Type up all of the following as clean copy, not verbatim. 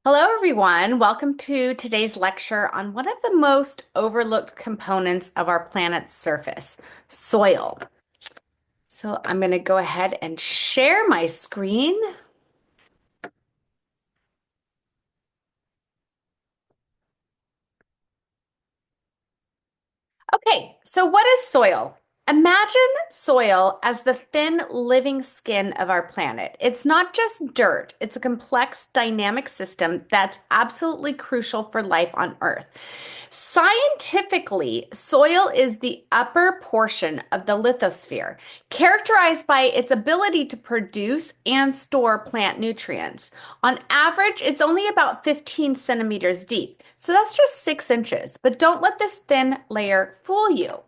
Hello, everyone. Welcome to today's lecture on one of the most overlooked components of our planet's surface, soil. So I'm going to go ahead and share my screen. Okay, so what is soil? Imagine soil as the thin living skin of our planet. It's not just dirt, it's a complex dynamic system that's absolutely crucial for life on Earth. Scientifically, soil is the upper portion of the lithosphere, characterized by its ability to produce and store plant nutrients. On average, it's only about 15 centimeters deep, so that's just 6 inches. But don't let this thin layer fool you.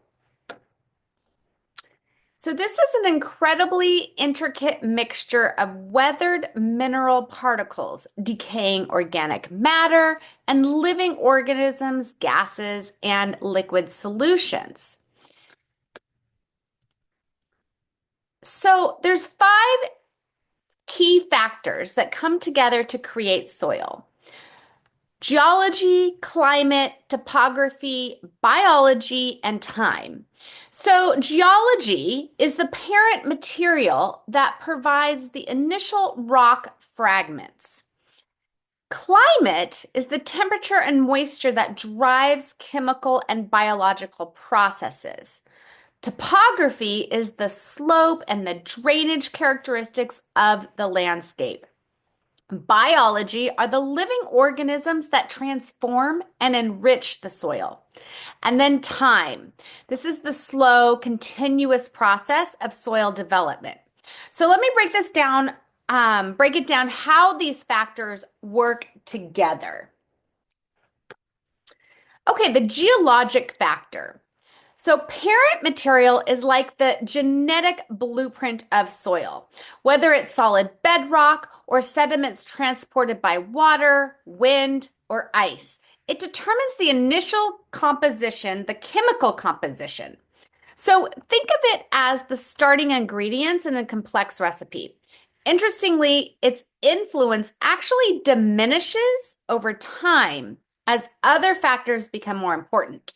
So this is an incredibly intricate mixture of weathered mineral particles, decaying organic matter, and living organisms, gases, and liquid solutions. So there's 5 key factors that come together to create soil. Geology, climate, topography, biology, and time. So, geology is the parent material that provides the initial rock fragments. Climate is the temperature and moisture that drives chemical and biological processes. Topography is the slope and the drainage characteristics of the landscape. Biology are the living organisms that transform and enrich the soil. And then time. This is the slow, continuous process of soil development. So let me break it down how these factors work together. Okay, the geologic factor. So, parent material is like the genetic blueprint of soil, whether it's solid bedrock or sediments transported by water, wind, or ice. It determines the initial composition, the chemical composition. So, think of it as the starting ingredients in a complex recipe. Interestingly, its influence actually diminishes over time as other factors become more important.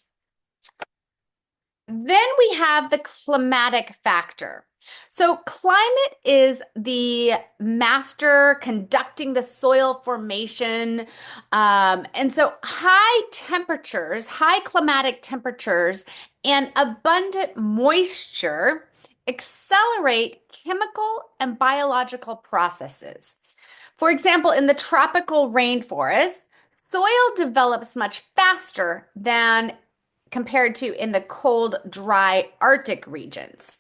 Then we have the climatic factor. So, climate is the master conducting the soil formation. And so, high climatic temperatures, and abundant moisture accelerate chemical and biological processes. For example, in the tropical rainforest, soil develops much faster than compared to in the cold, dry Arctic regions.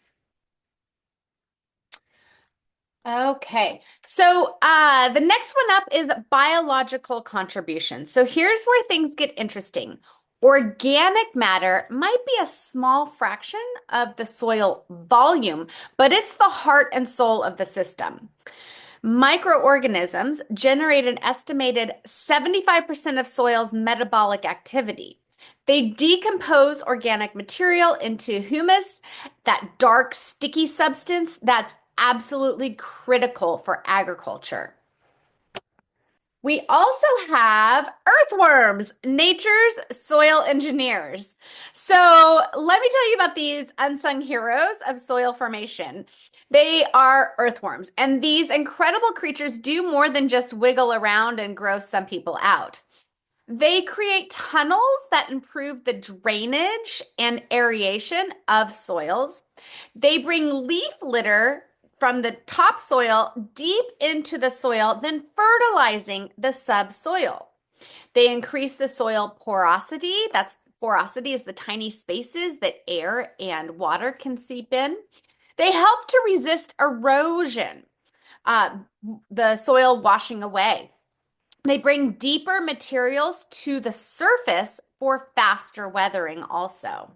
Okay, so the next one up is biological contribution. So here's where things get interesting. Organic matter might be a small fraction of the soil volume, but it's the heart and soul of the system. Microorganisms generate an estimated 75% of soil's metabolic activity. They decompose organic material into humus, that dark, sticky substance that's absolutely critical for agriculture. We also have earthworms, nature's soil engineers. So let me tell you about these unsung heroes of soil formation. They are earthworms, and these incredible creatures do more than just wiggle around and gross some people out. They create tunnels that improve the drainage and aeration of soils. They bring leaf litter from the topsoil deep into the soil, then fertilizing the subsoil. They increase the soil porosity. Porosity is the tiny spaces that air and water can seep in. They help to resist erosion, uh, the soil washing away. They bring deeper materials to the surface for faster weathering also.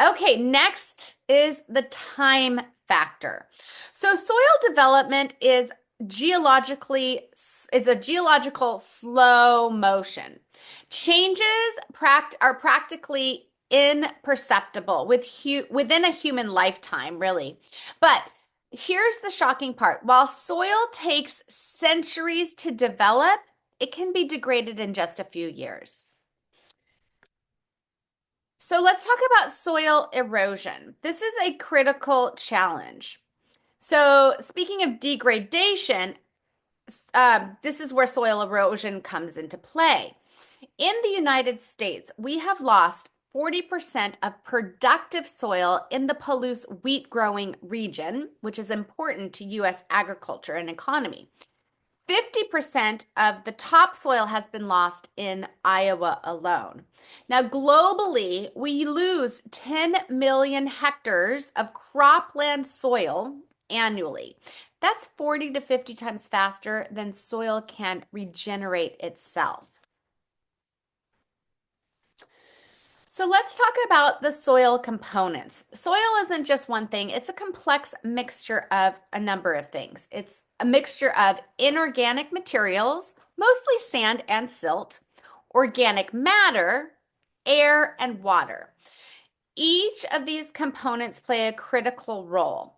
Okay, next is the time factor. So soil development is a geological slow motion. Changes are practically imperceptible within a human lifetime, really. But Here's the shocking part. While soil takes centuries to develop, it can be degraded in just a few years. So let's talk about soil erosion. This is a critical challenge. So speaking of degradation, this is where soil erosion comes into play. In the United States, we have lost 40% of productive soil in the Palouse wheat growing region, which is important to U.S. agriculture and economy. 50% of the topsoil has been lost in Iowa alone. Now, globally, we lose 10 million hectares of cropland soil annually. That's 40 to 50 times faster than soil can regenerate itself. So let's talk about the soil components. Soil isn't just one thing, it's a complex mixture of a number of things. It's a mixture of inorganic materials, mostly sand and silt, organic matter, air, and water. Each of these components play a critical role.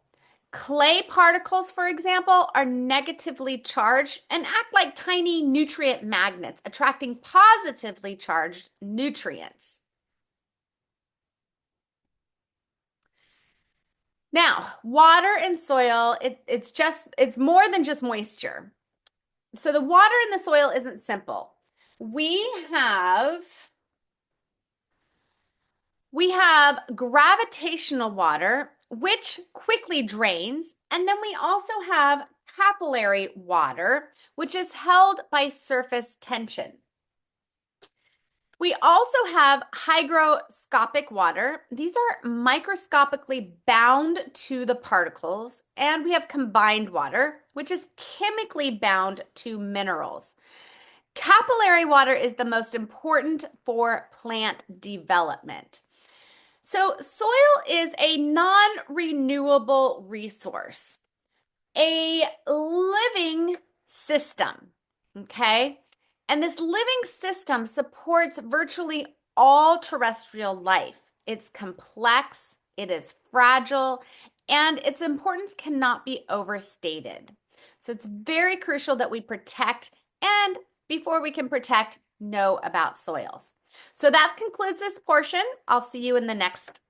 Clay particles, for example, are negatively charged and act like tiny nutrient magnets, attracting positively charged nutrients. Now, water and soil, it's more than just moisture. So the water in the soil isn't simple. We have gravitational water, which quickly drains, and then we also have capillary water, which is held by surface tension. We also have hygroscopic water. These are microscopically bound to the particles. And we have combined water, which is chemically bound to minerals. Capillary water is the most important for plant development. So soil is a non-renewable resource, a living system, okay? And this living system supports virtually all terrestrial life. It's complex, it is fragile, and its importance cannot be overstated. So it's very crucial that we protect, and before we can protect, know about soils. So that concludes this portion. I'll see you in the next